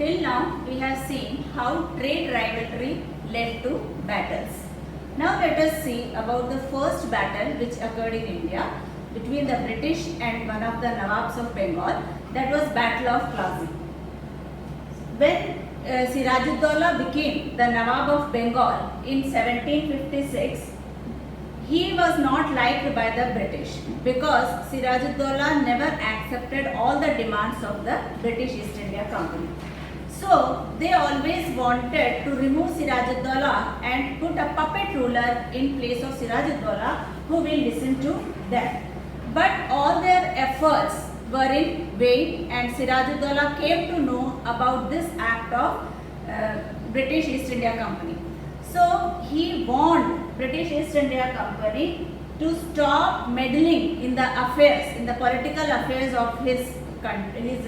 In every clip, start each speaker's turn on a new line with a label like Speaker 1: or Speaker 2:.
Speaker 1: Till now we have seen how trade rivalry led to battles. Now let us see about the first battle which occurred in India between the British and one of the Nawabs of Bengal, that was Battle of Plassey. When Sirajuddaula became the Nawab of Bengal in 1756, he was not liked by the British because Sirajuddaula never accepted all the demands of the British East India Company. So they always wanted to remove Sirajuddaula and put a puppet ruler in place of Sirajuddaula who will listen to them. But all their efforts were in vain, and Sirajuddaula came to know about this act of British East India Company. So he warned British East India Company to stop meddling in the affairs, in the political affairs of his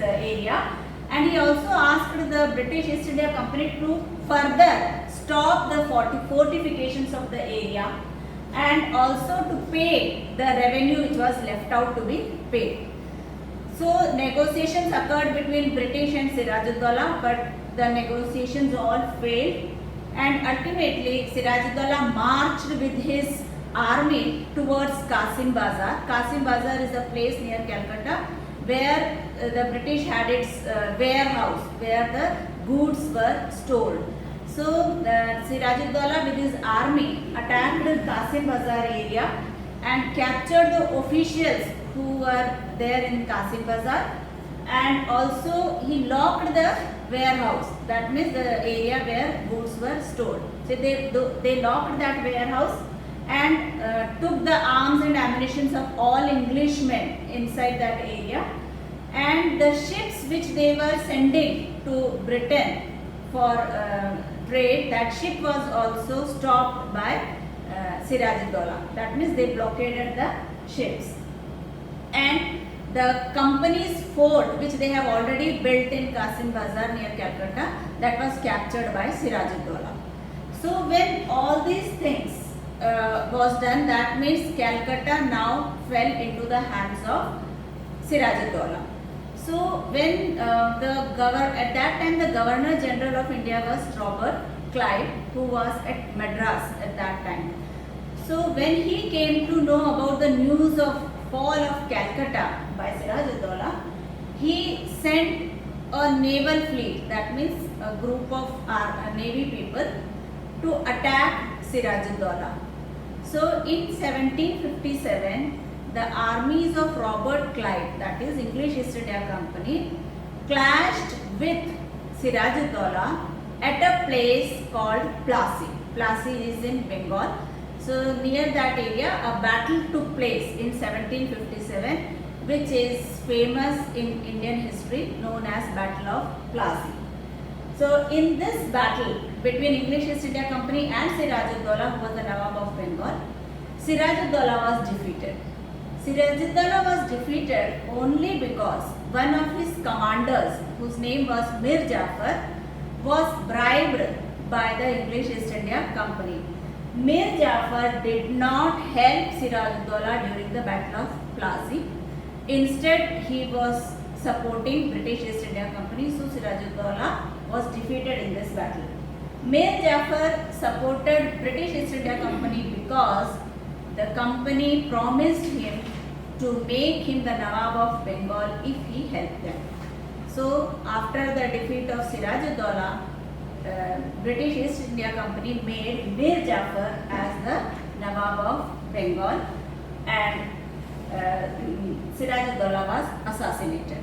Speaker 1: area, and he also asked the British East India Company to further stop the fortifications of the area and also to pay the revenue which was left out to be paid. So negotiations occurred between British and Sirajuddaula, but the negotiations all failed, and ultimately Sirajuddaula marched with his army towards Kasim Bazar. Kasim Bazar is a place near Calcutta where the British had its warehouse where the goods were stored. So Sirajuddaula with his army attacked Kasim Bazar area and captured the officials who were there in Kasim Bazar, and also he locked the warehouse, that means the area where goods were stored. So they locked that warehouse and took the arms and ammunitions of all Englishmen inside that area, and the ships which they were sending to Britain for trade, that ship was also stopped by Sirajuddaula. That means they blockaded the ships. And the company's fort which they have already built in Kasim Bazar near Calcutta, that was captured by Sirajuddaula. So when all these things was done, that means Calcutta now fell into the hands of Sirajuddaula. So when at that time the Governor General of India was Robert Clive, who was at Madras at that time. So when he came to know about the news of fall of Calcutta by Sirajuddaula, he sent a naval fleet, that means a group of navy people, to attack Sirajuddaula. So in 1757, the armies of Robert Clive, that is English East India Company, clashed with Sirajuddaula at a place called Plassey. Plassey is in Bengal. So near that area a battle took place in 1757, which is famous in Indian history, known as Battle of Plassey. So in this battle between English East India Company and Sirajuddaula, who was the Nawab of Bengal, Sirajuddaula was defeated. Sirajuddaula was defeated only because one of his commanders, whose name was Mir Jafar, was bribed by the English East India Company. Mir Jafar did not help Sirajuddaula during the Battle of Plassey. Instead, he was supporting British East India Company, so Sirajuddaula was defeated in this battle. Mir Jafar supported British East India Company because the company promised him to make him the Nawab of Bengal if he helped them. So after the defeat of Sirajuddaula, British East India Company made Mir Jafar as the Nawab of Bengal, and Sirajuddaula was assassinated.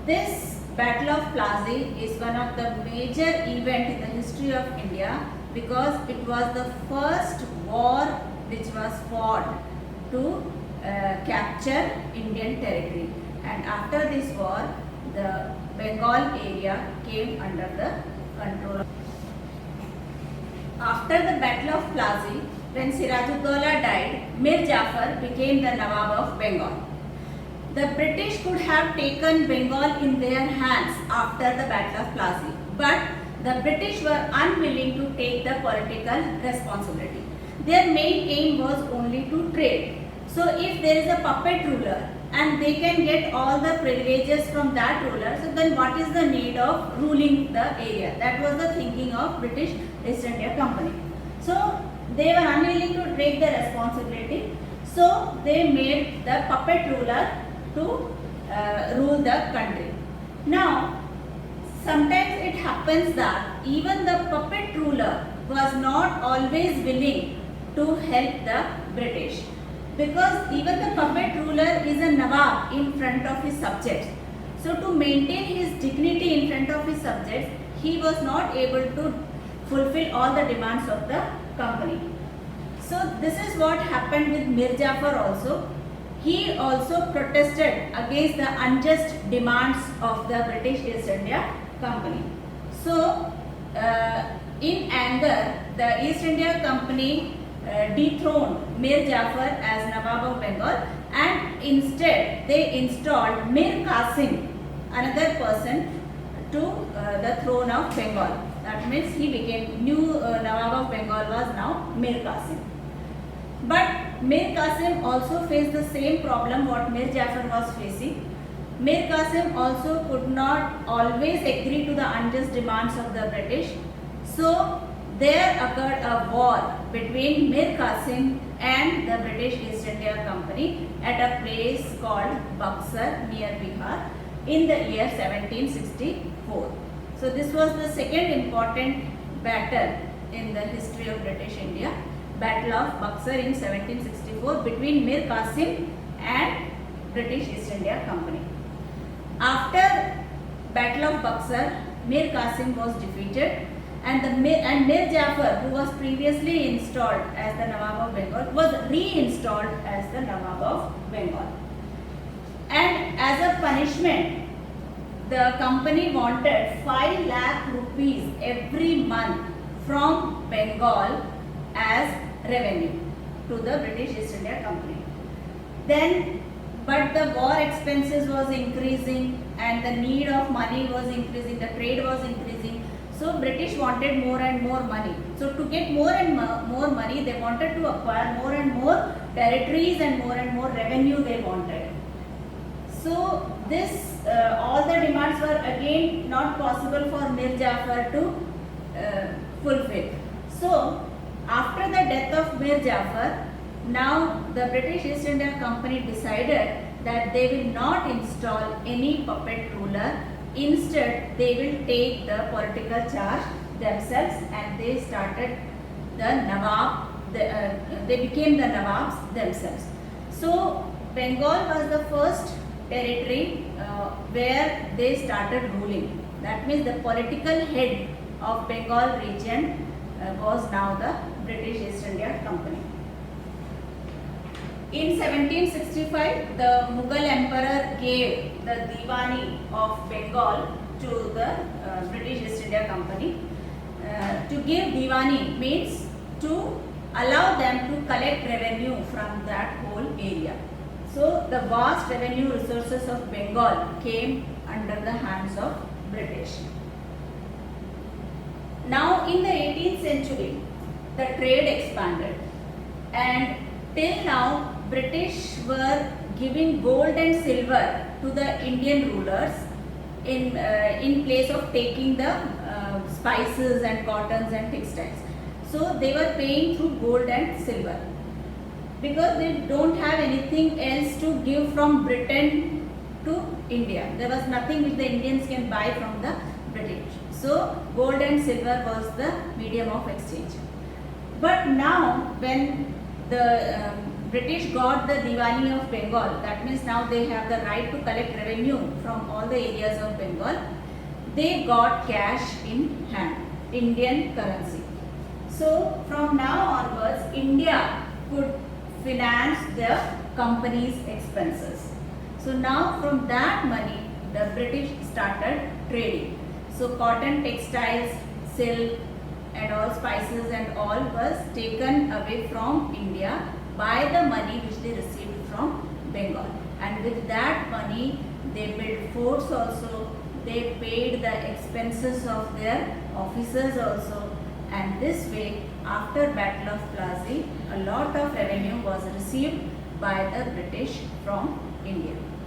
Speaker 1: This Battle of Plassey is one of the major events in the history of India because it was the first war which was fought to capture Indian territory, and after this war the Bengal area came under the control. After the Battle of Plassey, when Sirajuddaula died, Mir Jafar became the Nawab of Bengal. The British could have taken Bengal in their hands after the Battle of Plassey, but the British were unwilling to take the political responsibility. Their main aim was only to trade. So if there is a puppet ruler and they can get all the privileges from that ruler, so then what is the need of ruling the area? That was the thinking of British East India Company. So they were unwilling to take the responsibility, so they made the puppet ruler to rule the country. Now sometimes it happens that even the puppet ruler was not always willing to help the British, because even the puppet ruler is a Nawab in front of his subjects. So to maintain his dignity in front of his subjects, he was not able to fulfill all the demands of the company. So this is what happened with Mir Jafar also. He also protested against the unjust demands of the British East India Company. So in anger, the East India Company dethroned Mir Jafar as Nawab of Bengal, and instead they installed Mir Qasim, another person, to the throne of Bengal. That means he became new Nawab of Bengal was now Mir Qasim. But Mir Qasim also faced the same problem what Mir Jafar was facing. Mir Qasim also could not always agree to the unjust demands of the British. So there occurred a war between Mir Qasim and the British East India Company at a place called Buxar near Bihar in the year 1764. So this was the second important battle in the history of British India, Battle of Buxar in 1764 between Mir Qasim and British East India Company. After Battle of Buxar, Mir Qasim was defeated, and Mir Jafar, who was previously installed as the Nawab of Bengal, was reinstalled as the Nawab of Bengal. And as a punishment, the company wanted 5 lakh rupees every month from Bengal as revenue to the British East India Company. But the war expenses was increasing and the need of money was increasing, the trade was increasing. So British wanted more and more money. So to get more and more money, they wanted to acquire more and more territories and more revenue they wanted. So this all the demands were again not possible for Mir Jafar to fulfill. So after the death of Mir Jafar, now the British East India Company decided that they will not install any puppet ruler. Instead, they will take the political charge themselves, and they started the Nawab. They became the Nawabs themselves. So Bengal was the first territory where they started ruling. That means the political head of Bengal region was now the British East India Company. In 1765, the Mughal emperor gave the Diwani of Bengal to the British East India Company. To give Diwani means to allow them to collect revenue from that whole area. So the vast revenue resources of Bengal came under the hands of British. Now in the 18th century, the trade expanded, and till now British were giving gold and silver to the Indian rulers in place of taking the spices and cottons and textiles. So they were paying through gold and silver, because they don't have anything else to give from Britain to India. There was nothing which the Indians can buy from the British. So gold and silver was the medium of exchange. But now when the British got the Diwani of Bengal, that means now they have the right to collect revenue from all the areas of Bengal, they got cash in hand, Indian currency. So from now onwards, India could finance the company's expenses. So now from that money, the British started trading. So cotton, textiles, silk and all spices and all was taken away from India by the money which they received from Bengal. And with that money, they built forts also, they paid the expenses of their officers also, and this way after Battle of Plassey, a lot of revenue was received by the British from India.